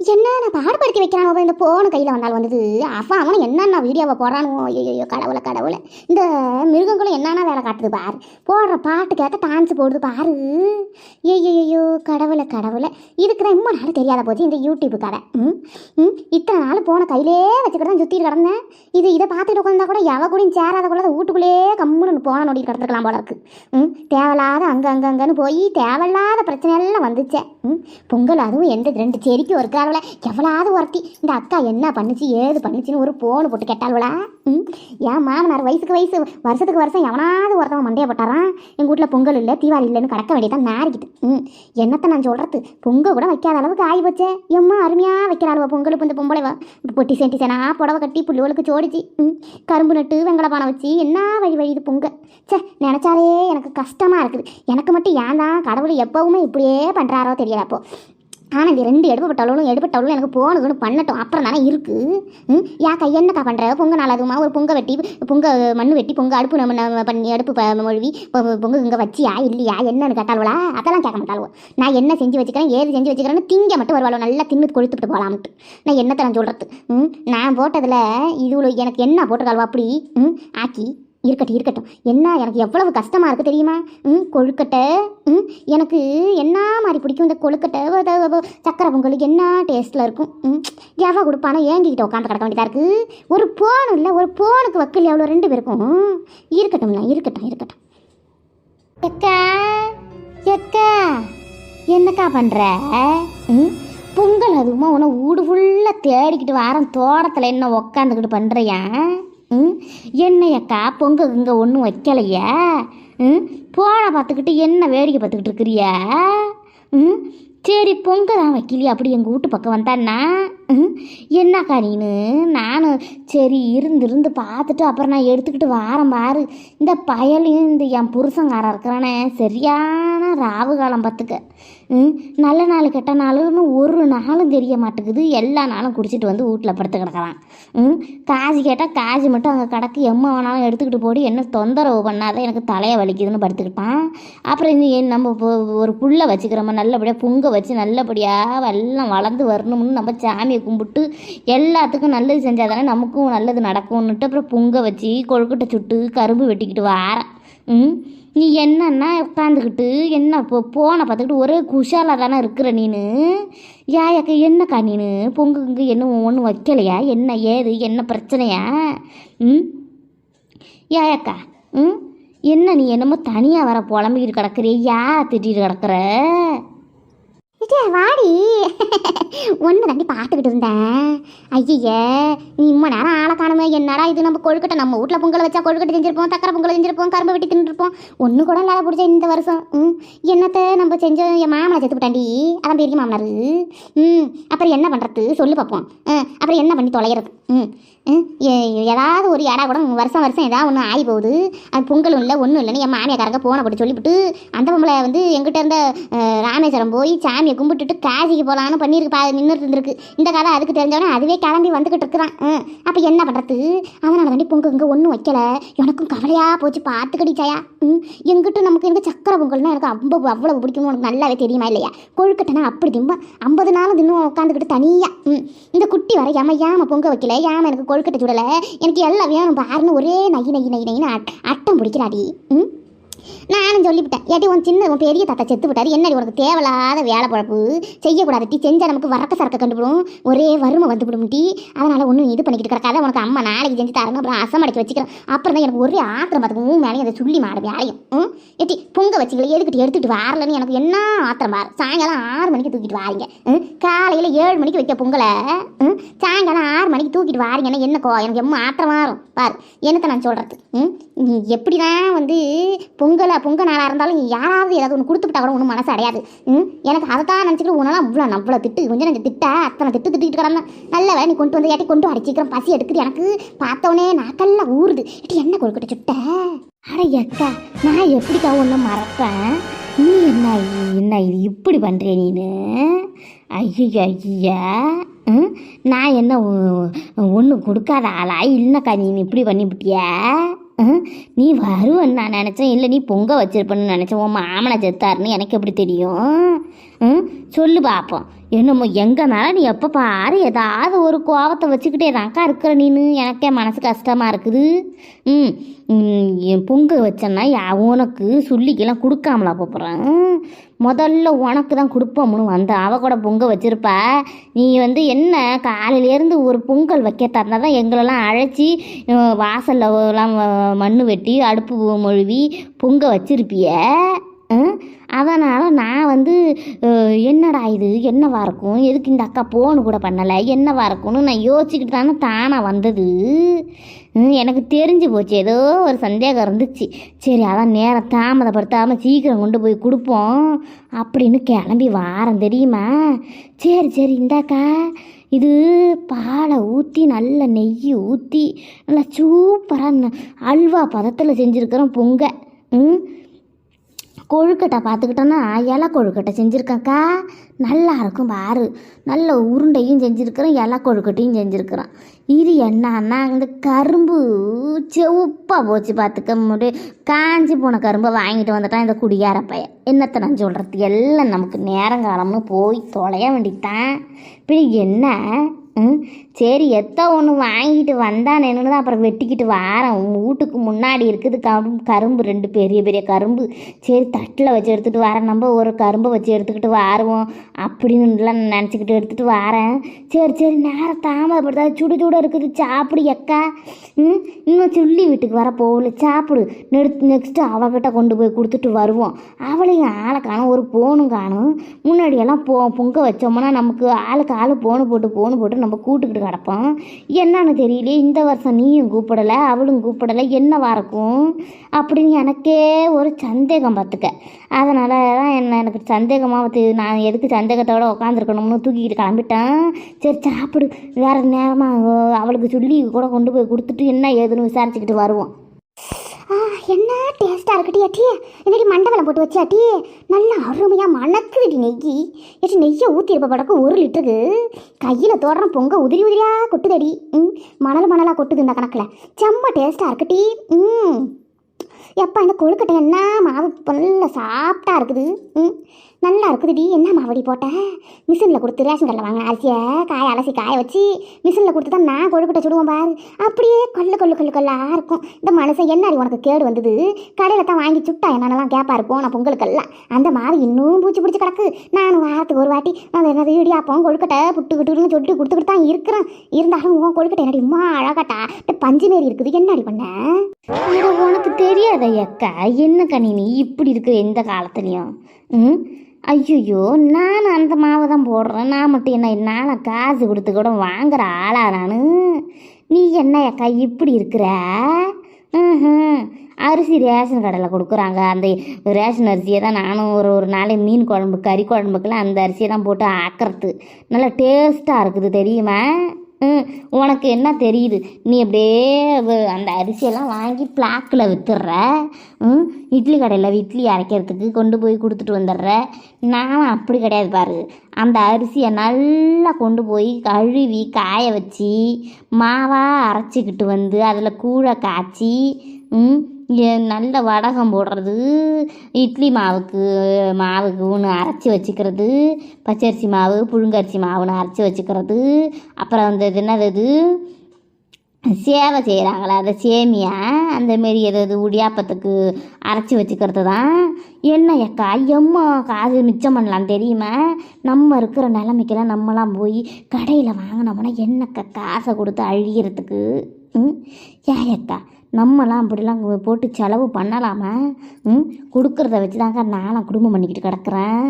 என்ன நான் பாடுபடுத்தி வைக்கிறானோ இந்த போன கையில் வந்தால் வந்தது அவனும் என்னென்ன வீடியோவை போடுறானோ. ஐயோ கடவுளை கடவுளை, இந்த மிருகங்களும் என்னென்ன வேலை காட்டுது பாரு. போடுற பாட்டு கேட்க டான்ஸ் போடுது பாரு. ஐயோ கடவுளை கடவுளை, இதுக்கு தான் இம்மா நாள் தெரியாத போச்சு இந்த யூடியூப் கடை. இத்தனை நாள் போன கையிலே வச்சுக்கிட்டு தான் சுற்றிட்டு கிடந்தேன். இதை பார்த்துட்டு உட்காந்தா கூட எவ கூடயும் சேராத கூட வீட்டுக்குள்ளேயே கம்முன்னு போன நோடி கிடந்துருக்கலாம் போல இருக்கு. தேவையில்லாத அங்கன்னு போய் தேவையில்லாத பிரச்சனையெல்லாம் வந்துச்சே. பொங்கல் அதுவும் எந்த 2 செடிக்கு ஒரு கால எவ்வளாவது ஒருத்தி இந்த அக்கா என்ன பண்ணுச்சு ஏது பண்ணுச்சுன்னு ஒரு போனு போட்டு கேட்டாள்வளா. ஏன் மாமனார் வயசுக்கு வயசு வருஷத்துக்கு வருஷம் எவனாவது ஒருத்தவன் மண்டையை போட்டாரான். எங்கள் வீட்டில் பொங்கல் இல்லை தீபாவளி இல்லைன்னு கடக்க வேண்டியதான் நாரிக்கிட்டு. என்னத்தை நான் சொல்கிறது, பொங்கல் கூட வைக்காத அளவுக்கு ஆகி போச்சே. எம்மா அருமையாக வைக்கிறாளுவ பொங்கல். இப்போ இந்த பொம்பளைவா பொட்டி சென்டிச்சனா புடவை கட்டி புள்ளிவளுக்கு சோடிச்சு கரும்பு நட்டு வெங்கல பானை வச்சு என்ன வழி இது பொங்கல். நினச்சாலே எனக்கு கஷ்டமாக இருக்குது. எனக்கு மட்டும் ஏன் தான் கடவுள் எப்போவுமே இப்படியே பண்ணுறாரோ தெரியல. அப்போ ஆனால் இந்த 2 எடுப்பட்டவளும் எனக்கு போனதுன்னு பண்ணட்டும் அப்புறம் தானே இருக்குது. யாக்கா என்னக்கா பண்ணுற பொங்க நாள் அதுமா ஒரு பொங்க வெட்டி பொங்க மண் வெட்டி பொங்க அடுப்பு நம்ம பண்ணி அடுப்பு மொழிவி பொங்க இங்கே வச்சியா இல்லையா என்னன்னு கேட்டாள்வளா. அதெல்லாம் கேட்க மாட்டாளுவோ. நான் என்ன செஞ்சு வச்சுக்கிறேன் ஏது செஞ்சு வச்சுக்கிறேன்னு திங்க மட்டும் வருவாளோ. நல்லா தின்னு கொழுத்துட்டு போகலாம்ட்டு. நான் என்னத்தை நான் சொல்கிறது, நான் போட்டதில் இவ்வளோ எனக்கு என்ன போட்டிருக்காளுவோ அப்படி ஆக்கி இருக்கட்டும். என்ன எனக்கு எவ்வளவு கஷ்டமாக இருக்குது தெரியுமா. கொழுக்கட்டை எனக்கு என்ன மாதிரி பிடிக்கும். இந்த கொழுக்கட்டை சக்கரை பொங்கலுக்கு என்ன டேஸ்ட்டில் இருக்கும். எவ்வளோ கொடுப்பானோ ஏங்கிக்கிட்ட உட்காந்து கிடக்க வேண்டியதாக இருக்குது. ஒரு போன் இல்லை ஒரு போனுக்கு வக்கல் எவ்வளோ 2 பேருக்கும். இருக்கட்டும். எக்கா என்னக்கா பண்ணுற. பொங்கல் அதுவுமா உன வீடு ஃபுல்லாக தேடிக்கிட்டு வாரம் தோட்டத்தில் என்ன உக்காந்துக்கிட்டு பண்ணுறியா. என்னையக்கா பொங்கல் இங்கே ஒன்றும் வைக்கலையா. போன பார்த்துக்கிட்டு என்ன வேடிக்கை பார்த்துக்கிட்டு இருக்கிறியா. சரி பொங்கல் தான் வைக்கலையா அப்படி எங்கள் வீட்டு பக்கம் வந்தான்னா. என்னக்கா நீனு நானும் சரி இருந்து பார்த்துட்டு அப்புறம் நான் எடுத்துக்கிட்டு வாரம் பாரு. இந்த பயலையும் இந்த என் புருஷங்காரன் இருக்கிறானே சரியான ராவு காலம் பார்த்துக்க. நல்ல நாள் கெட்ட நாளுன்னு ஒரு நாளும் தெரிய மாட்டேங்குது. எல்லா நாளும் குடிச்சிட்டு வந்து வீட்டில் படுத்து கிடக்கிறான். காசு கேட்டால் காசு மட்டும் அங்கே கிடக்கு எம்மா வேணாலும் எடுத்துக்கிட்டு போடி என்ன தொந்தரவு பண்ணாத எனக்கு தலையை வலிக்குதுன்னு படுத்துக்கிட்டான். அப்புறம் இந்த நம்ம ஒரு புல்லை வச்சுக்கிறோமா நல்லபடியாக பொங்க வச்சு நல்லபடியாக எல்லாம் வளர்ந்து வரணும்னு நம்ம சாமியை கும்பிட்டு எல்லாத்துக்கும் நல்லது செஞ்சால் தானே நமக்கும் நல்லது நடக்கும்னுட்டு அப்புறம் பொங்க வச்சு கொழுக்கட்டை சுட்டு கரும்பு வெட்டிக்கிட்டு வாரேன். நீ என்னன்னா உட்காந்துக்கிட்டு என்ன போனை பார்த்துக்கிட்டு ஒரே குஷாலாக தானே இருக்கிற நீனு. யாக்கா என்னக்கா நீனு பொங்குங்க என்ன ஒன்றும் வைக்கலையா என்ன ஏது என்ன பிரச்சனையா. யாக்கா என்ன நீ என்னமோ தனியாக வர புலம்பிக்கிட்டு கிடக்குறிய யாரை திட்டிகிட்டு கிடக்குற. வாடி ஒன்று தாண்டி பார்த்துக்கிட்டு இருந்தேன். ஐய நீ இம்மா நேரம் ஆளை காணுமே என்னடா இது. நம்ம கொழுக்கட்டை நம்ம வீட்டில் பொங்கல் வச்சா கொழுக்கட்டை செஞ்சிருப்போம் சக்கரை பொங்கல் செஞ்சிருப்போம் கரும்பு வெட்டி தின்னுருப்போம். ஒன்று கூட இல்லாத பிடிச்ச இந்த வருஷம். என்னத்தை நம்ம செஞ்ச என் மாமனை செத்து விட்டாண்டி. அதான் பெரிய மாமனார். அப்புறம் என்ன பண்ணுறது சொல்லு பார்ப்போம். அப்புறம் என்ன பண்ணி தொலைகிறது. ஏதாவது ஒரு இடம் கூட வருஷம் ஏதாவது ஒன்று ஆகி போகுது. அது பொங்கலும் இல்லை ஒன்றும் இல்லைன்னு என் மாமியாக்காரங்க போன போட்டு சொல்லிவிட்டு அந்த பொம்பளை வந்து எங்கிட்ட இருந்த ராமேஸ்வரம் போய் சாமியை கும்பிட்டுட்டு காசிக்கு போகலான்னு பண்ணியிருக்கு நின்றுட்டு இருந்திருக்கு. இந்த கதை அதுக்கு தெரிஞ்சவனே அதுவே கிளம்பி வந்துக்கிட்டு இருக்கிறான். அப்போ என்ன பண்ணுறது. அதனால் தாண்டி பொங்கல் இங்கே ஒன்றும் வைக்கலை. எனக்கும் கவலையாக போச்சு பார்த்துக்கடிச்சாயா. எங்கிட்ட நமக்கு எனக்கு சக்கரை பொங்கல்னா எனக்கு அவ்வளவு பிடிக்கும். உனக்கு நல்லாவே தெரியுமா இல்லையா. கொழுக்கட்டைனா அப்படி திம்ப 50 நாளும் தின்னும் உட்காந்துக்கிட்டு தனியாக இந்த குட்டி வர ஏமா பொங்க வைக்கல ஏமா எனக்கு கொழுக்கட்டை சுடலை எனக்கு எல்லாம் வேணும் பாருன்னு ஒரே நைன்னு அட்டம் பிடிக்கிறாடி. நானும் சொல்லிவிட்டேன். ஏட்டி உன் பெரிய தாத்தா செத்து விட்டாரு என்னடி உனக்கு தேவையில்லாத வேலை பழப்பு செய்யக்கூடாது டீ. செஞ்சால் நமக்கு வரக்க சரக்க கண்டுபிடும் ஒரே வறுமை வந்துவிடும் டீ. அதனால் ஒன்றும் இது பண்ணிக்கிட்டு கிடக்காத. உனக்கு அம்மா நாளைக்கு செஞ்சு தரங்க அப்புறம் அசம் அடைச்சி வச்சுக்கிறேன். அப்புறம் தான் எனக்கு ஒரே ஆத்திரம் பார்த்துக்கும் மேலே அதை சொல்லி மாட வேலையும். ஏட்டி பொங்க வச்சுக்கல எதுக்கிட்டு எடுத்துகிட்டு வரலன்னு எனக்கு என்ன ஆத்திரம் பாரு. சாயங்காலம் 6 மணிக்கு தூக்கிட்டு வாரிங்க. காலையில் 7 மணிக்கு வைக்க பொங்கலை சாயங்காலம் 6 மணிக்கு தூக்கிட்டு வாரிங்கன்னா என்னக்கோ எனக்கு எம்மா ஆத்திரம் மாறும் பாரு. என்னத்தை நான் சொல்கிறது. எப்படி தான் வந்து பொங்கல் நாளாக இருந்தாலும் யாராவது ஏதாவது ஒன்று கொடுத்துட்டா கூட ஒன்றும் மனசு அடையாது. எனக்கு அதை தான் நினச்சிக்கிட்டு உன்னெல்லாம் அவ்வளோ திட்டு கொஞ்சம் நஞ்சம் திட்ட அத்தனை திட்டுக்கிட்டு கிடந்தேன். நல்ல நீ கொண்டு வந்து ஏட்டி கொண்டு அடிச்சிக்கிறோம் பசி எடுக்குது எனக்கு பார்த்தோன்னே நாக்கெல்லாம் ஊறுது. ஏட்டி என்ன கொழுக்கட்டை சுட்ட. அட அக்கா நான் எப்படிக்கா ஒன்றும் மறப்பேன். நீ என்ன இது இப்படி பண்ணுறே நீனு. ஐயா நான் என்ன ஒன்றும் கொடுக்காத ஆளா இல்லைக்கா நீ இப்படி பண்ணிவிட்டியா. நீ வருவன்னு நான் நினச்சேன். இல்லை நீ பொங்க வச்சிருப்பேன்னு நினச்சேன். உன் மாமனை செத்தாருன்னு எனக்கு எப்படி தெரியும். சொல்லு பார்ப்போம். என்னமோ எங்கள் மேலே நீ எப்போ பாரு ஏதாவது ஒரு கோவத்தை வச்சுக்கிட்டே தான்க்கா இருக்கிற நீனு. எனக்கே மனசு கஷ்டமாக இருக்குது. என் பொங்கல் வச்சேன்னா உனக்கு சொல்லிக்கெல்லாம் கொடுக்காமலா போகிறேன். முதல்ல உனக்கு தான் கொடுப்போம்னு வந்த அவ கூட பொங்கல் வச்சுருப்பா. நீ என்ன காலையிலேருந்து ஒரு பொங்கல் வைக்க தந்தால் தான் எங்களெல்லாம் அழைச்சி வாசலில் எல்லாம் மண் வெட்டி அடுப்பு மொழுவி பொங்கல் வச்சுருப்பிய. அதனால் நான் என்னடா இது என்னவா இருக்கும், எதுக்கு இந்த அக்கா போன்னு கூட பண்ணலை, என்னவா இருக்கும்னு நான் யோசிச்சுக்கிட்டு தானே தானாக வந்தது. எனக்கு தெரிஞ்சு போச்சு, ஏதோ ஒரு சந்தேகம் இருந்துச்சு. சரி அதான் நேரம் தாமதப்படுத்தாமல் சீக்கிரம் கொண்டு போய் கொடுப்போம் அப்படின்னு கிளம்பி வாரம் தெரியுமா. சரி சரி இந்தாக்கா இது பாலை ஊற்றி நல்ல நெய் ஊற்றி நல்லா சூப்பராக அல்வா பதத்தில் செஞ்சுருக்கிறோம் பொங்கல். கொழுக்கட்டை பார்த்துக்கிட்டோன்னா இலை கொழுக்கட்டை செஞ்சுருக்கேன்க்கா, நல்லா இருக்கும் பாரு. நல்ல உருண்டையும் செஞ்சுருக்கிறோம், இலை கொழுக்கட்டையும் செஞ்சுருக்கிறோம். இது என்னன்னா இந்த கரும்பு செவப்பாக போச்சு பார்த்துக்க முடியும். காஞ்சி போன கரும்பை வாங்கிட்டு வந்துட்டான் இந்த குடியார பையன். என்னத்தை நான் சொல்கிறது, எல்லாம் நமக்கு நேரங்காலம்னு போய் தொலைய வேண்டித்தான். இப்படி என்ன சரி எத்த ஒன்று வாங்கிட்டு வந்தானேன்னு தான் அப்புறம் வெட்டிக்கிட்டு வாரேன். வீட்டுக்கு முன்னாடி இருக்குது கரும்பு 2 பெரிய பெரிய கரும்பு. சரி தட்டில் வச்சு எடுத்துகிட்டு வரேன், நம்ம ஒரு கரும்பை வச்சு எடுத்துக்கிட்டு வாருவோம் அப்படின்னுலாம் நினச்சிக்கிட்டு எடுத்துகிட்டு வரேன். சரி சரி நேரம் தாமதப்படுத்தா, சுடு சூடாக இருக்குது சாப்பிடு எக்கா. இன்னும் சொல்லி வீட்டுக்கு வர போகல, சாப்பிடு. நெக்ஸ்ட்டு அவகிட்ட கொண்டு போய் கொடுத்துட்டு வருவோம். அவளையும் ஆளை காணும், ஒரு போனும் காணும். முன்னாடியெல்லாம் பொங்க வச்சோம்னா நமக்கு ஆளுக்கு ஆள் போனு போட்டு நம்ம கூட்டுக்கிட்டு கிடப்போம். என்னன்னு தெரியலையே இந்த வருஷம் நீயும் கூப்பிடலை அவளும் கூப்பிடலை, என்னவா இருக்கும் அப்படின்னு எனக்கே ஒரு சந்தேகம் பார்த்துக்க. அதனால தான் எனக்கு சந்தேகமாக நான் எதுக்கு சந்தேகத்தோட உட்காந்துருக்கணும்னு தூக்கிக்கிட்டு கிளம்பிட்டேன். சரி சாப்பிடு, வேறு நேரமாக அவளுக்கு சொல்லி கூட கொண்டு போய் கொடுத்துட்டு என்ன ஏதுன்னு விசாரிச்சுக்கிட்டு வருவோம். என்ன டேஸ்ட்டாக இருக்குடி அட்டி, என்னடி மண்டவளம் போட்டு வச்சாட்டி நல்லா அருமையாக மணக்குதுடி நெய். எட்டி நெய்யை ஊற்றிருப்ப படக்கு 1 லிட்டருக்கு கையில் தோடுற பொங்க உதிரி உதிரியாக கொட்டுதடி. மணலாக கொட்டுது இந்த கணக்கில். செம்ம டேஸ்ட்டாக இருக்குடி. எப்போ இந்த கொழுக்கட்டை என்ன மாவு நல்ல சாப்பிட்டா இருக்குது. நல்லா இருக்குதுடி. என்ன மாவடி போட்டேன், மிஷினில் கொடுத்து ரேஷன் கடையில் வாங்கின அரிசியை அலசி காய வச்சு மிஷினில் கொடுத்து தான் நான் கொழுக்கட்டை சுடுவோம் பாரு. அப்படியே கல்லாக இருக்கும். இந்த மனுஷன் என்னடி உனக்கு கேடு வந்தது, கடையில் தான் வாங்கி சுட்டா என்னென்னலாம் கேப்பா இருப்போம். நான் பொங்கலுக்கெல்லாம் அந்த மாவு இன்னும் பூச்சி பிடிச்சி கிடக்கு. நான் வாரத்துக்கு ஒரு வாட்டி அந்த என்னது இடியாப்பம் கொழுக்கட்டை புட்டுக்கிட்டுன்னு சொல்லிட்டு கொடுத்துக்கிட்டு தான் இருக்கிறேன். இருந்தாலும் உன் கொழுக்கட்டை என்னடி அம்மா அழகாட்டா பஞ்சு மாரி இருக்குது, என்னடி பண்ண உனக்கு தெரியாத அக்கா. என்னக்கா நீ இப்படி இருக்கிற எந்த காலத்துலேயும். ஐயோ நான் அந்த மாவை தான் போடுறேன். நான் மட்டும் என்ன என்னால் காசு கொடுத்து கூட வாங்குற ஆளா நான். நீ என்ன அக்கா இப்படி இருக்கிற. அரிசி ரேஷன் கடையில் கொடுக்குறாங்க, அந்த ரேஷன் அரிசியை தான் நானும் ஒரு நாளைக்கு மீன் குழம்பு கறி குழம்புக்கெல்லாம் அந்த அரிசியை தான் போட்டு ஆக்கிறது. நல்லா டேஸ்ட்டாக இருக்குது தெரியுமா. உனக்கு என்ன தெரியுது, நீ அப்படியே அந்த அரிசியெல்லாம் வாங்கி பிளாக்கில் விற்றுடுற. இட்லி கடையில் இட்லி அரைக்கிறதுக்கு கொண்டு போய் கொடுத்துட்டு வந்துடுற. நான் அப்படி கிடையாது பாரு. அந்த அரிசியை நல்லா கொண்டு போய் கழுவி காய வச்சு மாவாக அரைச்சிக்கிட்டு அதில் கூழை காய்ச்சி நல்ல வடகம் போடுறது, இட்லி மாவுக்கு ஒன்று அரைச்சி வச்சுக்கிறது, பச்சரிசி மாவு புழுங்கரிசி மாவுன்னு அரைச்சி வச்சுக்கிறது. அப்புறம் என்னது சேவை செய்கிறாங்களே அந்த சேமியா அந்தமாரி ஏதாவது உடியாப்பத்துக்கு அரைச்சி வச்சுக்கிறது தான். என்ன அக்கா எம்மா காசு மிச்சம் பண்ணலாம் தெரியுமா. நம்ம இருக்கிற நிலைமைக்கெல்லாம் நம்மலாம் போய் கடையில் வாங்கினோம்னா என்னக்கா காசை கொடுத்து அழிகிறதுக்கு. ஏக்கா நம்மலாம் அப்படிலாம் போட்டு செலவு பண்ணலாமா. கொடுக்குறத வச்சு தாங்க நான்லாம் குடும்பம் பண்ணிக்கிட்டு கிடக்குறேன்.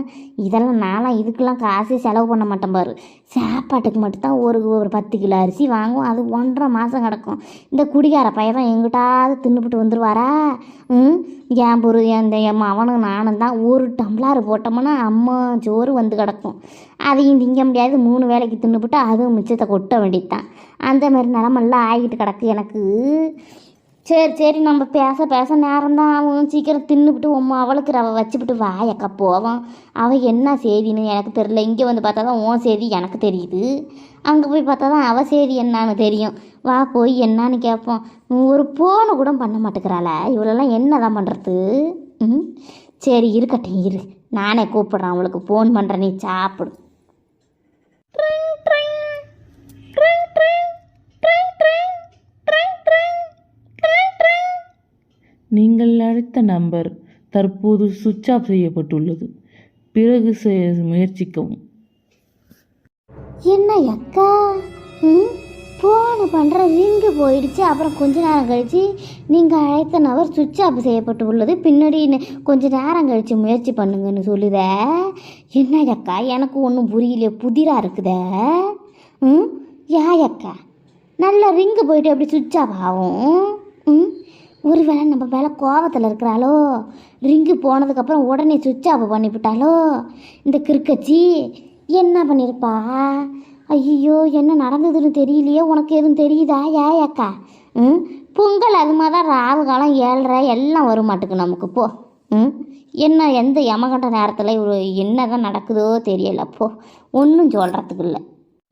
இதெல்லாம் நான்லாம் இதுக்கெல்லாம் காசே செலவு பண்ண மாட்டேன் பாரு. சாப்பாட்டுக்கு மட்டும்தான் ஒரு 10 கிலோ அரிசி வாங்குவோம், அது 1.5 மாதம் கிடக்கும். இந்த குடிகார பையன் எங்கிட்டாவது தின்னுபிட்டு வந்துடுவாரா. என் அவனும் நானும் தான் 1 டம்ளார் போட்டோம்னா அம்மா சோறு கிடக்கும். அதையும் திங்க முடியாது, 3 வேளைக்கு தின்னுபிட்டு அதுவும் மிச்சத்தை கொட்ட வேண்டியது தான். அந்த மாதிரி நிலமெல்லாம் ஆகிட்டு கிடக்கு எனக்கு. சரி நம்ம பேச நேரம்தான் ஆகும். சீக்கிரம் தின்னுபிட்டு அவளுக்கு ரவை வச்சுப்பிட்டு வாயக்கா போவோம். அவள் என்ன செய்தின்னு எனக்கு தெரியல. இங்கே பார்த்தா தான் உன் செய்தி எனக்கு தெரியுது, அங்கே போய் பார்த்தா தான் அவள் செய்தி என்னான்னு தெரியும். வா போய் என்னான்னு கேட்போம். ஒரு ஃபோனு கூட பண்ண மாட்டேங்கிறாள இவளெல்லாம் என்ன தான் பண்ணுறது. சரி இருக்கட்டும் இரு, நானே கூப்பிட்றேன் அவளுக்கு ஃபோன் பண்ணுறேன், நீ சாப்பிடு. நீங்கள் அழைத்த நம்பர் தற்போது சுவிட்ச் ஆஃப் செய்யப்பட்டுள்ளது. பிறகு முயற்சிக்கவும். என்ன அக்கா, ஃபோனு பண்ணுற ரிங்கு போயிடுச்சு. அப்புறம் கொஞ்ச நேரம் கழித்து நீங்கள் அழைத்த நபர் சுவிட்ச் ஆஃப் செய்யப்பட்டு உள்ளது, பின்னாடி கொஞ்ச நேரம் கழித்து முயற்சி பண்ணுங்கன்னு சொல்லுத. என்ன அக்கா, எனக்கு ஒன்றும் புரியலையே, புதிராக இருக்குத. அக்கா, நல்ல ரிங்கு போயிட்டு எப்படி சுவிட்ச் ஆஃப் ஆகும்? ஒரு வேளை நம்ம வேலை கோவத்தில் இருக்கிறாளோ, ரிங்கு போனதுக்கப்புறம் உடனே சுவிட்ச் ஆஃப் பண்ணிவிட்டாலோ இந்த கிறுக்கச்சி என்ன பண்ணியிருப்பா? ஐயோ, என்ன நடந்ததுன்னு தெரியலையே. உனக்கு எதுவும் தெரியுதா அக்கா? பொங்கல் அது மாதிரி தான், ராவு காலம் 7:30 எல்லாம் வரும் மாட்டுக்கு நமக்கு. போ. என்ன எந்த யமகண்ட நேரத்தில் என்ன தான் நடக்குதோ தெரியல. போ, ஒன்றும் சொல்கிறதுக்கு இல்லை.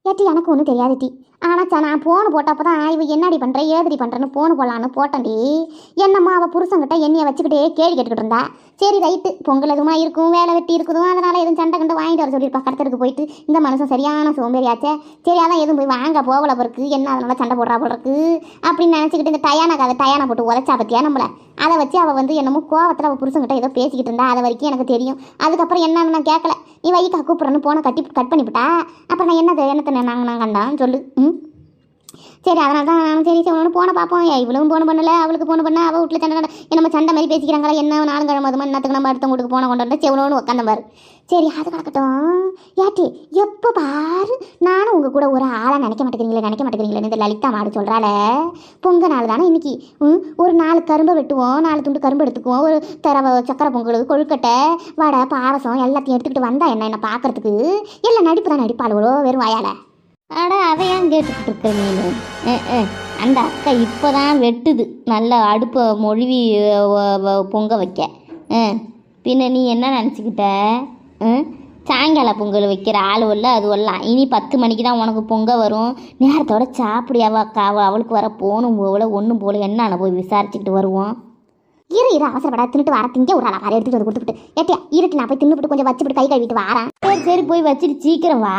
ஏட்டி, எனக்கு ஒன்றும் தெரியாது டி. ஆனால் நான் ஃபோனு போட்டப்போ தான் இவ என்னடி பண்ணுற ஏதடி பண்ணுறேன்னு ஃபோனு போடலான்னு போட்டேன்டி. என்னம்மா அவள் புருஷங்கிட்ட என்னையை வச்சுக்கிட்டே கேள்வி கேட்டுக்கிட்டு இருந்தா. சரி ரைட்டு, பொங்கல் எதுவுமா இருக்கும், வேலை வெட்டி இருக்குதும், அதனால் எதுவும் சண்டை கண்டு வாங்கிட்டு வர சொல்லியிருப்பா கடத்தருக்கு போயிட்டு. இந்த மனுஷன் சரியான சோம்பேறியாச்சே. சரி, அதான் எதுவும் போய் வாங்க போகல பிறகு என்ன அதனால் சண்டை போடுறா போல இருக்கு அப்படின்னு நினச்சிக்கிட்டு இந்த டயானா போட்டு உதச்சா பற்றியா நம்மளை. அதை வச்சு அவள் என்னமோ கோவத்தில் அவள் புருஷங்கிட்ட ஏதோ பேசிக்கிட்டு இருந்தா. அதை வரைக்கும் எனக்கு தெரியும். அதுக்கப்புறம் என்னன்னு நான் கேட்கல. நீ வைக்கா கூப்பிட்றன்னு போனை கட் பண்ணிவிட்டா. அப்புறம் நான் என்னத்தை நாங்கள் கண்டான்னு சொல்லு. சரி, அதனால தான் நானும் சரி ஒன்று போன பார்ப்போம். இவ்வளவும் போன பண்ணல, அவளுக்கு போன பண்ண அவள் வீட்டில் சண்டை நம்ம சண்டை மாதிரி பேசிக்கிறாங்களா என்ன 4 கிழமை அது மாதிரி என்னத்துக்கு நம்ம அடுத்த வீட்டுக்கு போன கொண்டு வந்து செவனோன்னு உட்காந்த பாரு. சரி, அது கிடக்கட்டும். ஏட்டி, எப்போ பாரு நானும் உங்கள் கூட ஒரு ஆளாக நினைக்க மாட்டேங்கிறீங்களே இந்த லலிதா மாடு சொல்கிறால. பொங்கல் நாள் தானே இன்னைக்கு. ஒரு 4 கரும்பை வெட்டுவோம், 4 துண்டு கரும்பு எடுத்துக்குவோம், ஒரு சக்கரை பொங்கல், கொழுக்கட்டை, வடை, பாரசம் எல்லாத்தையும் எடுத்துக்கிட்டு வந்தா என்ன பார்க்கறதுக்கு எல்லாம் நடிப்பு தான் நடிப்பாளோ வெறும் வாயால். அட, அதையான் கேட்டுக்கிட்டு இருக்க நீ? அந்த அக்கா இப்போ தான் வெட்டுது நல்ல அடுப்பை மொழிவி பொங்க வைக்க. பின்ன நீ என்ன நினச்சிக்கிட்ட? சாயங்கால பொங்கல் வைக்கிற ஆள் இல்லை அது வரலாம். இனி 10 மணிக்கு தான் உனக்கு பொங்க வரும். நேரத்தோட சாப்பிடியாவா அக்கா? அவளுக்கு வர போகணும் போல ஒன்றும் போல என்னன்னு போய் விசாரிச்சுக்கிட்டு வருவோம். இரு அவசரப்படா, தின்னுட்டு வர திங்க ஒரு ஆளை எடுத்துகிட்டு வந்து கொடுத்துட்டு. ஏட்டியா இருட்டு, நான் போய் தின்னுபிட்டு கொஞ்சம் வச்சுப்பிட்டு கை கழுவிட்டு வரேன். சரி போய் வச்சுட்டு சீக்கிரம் வா.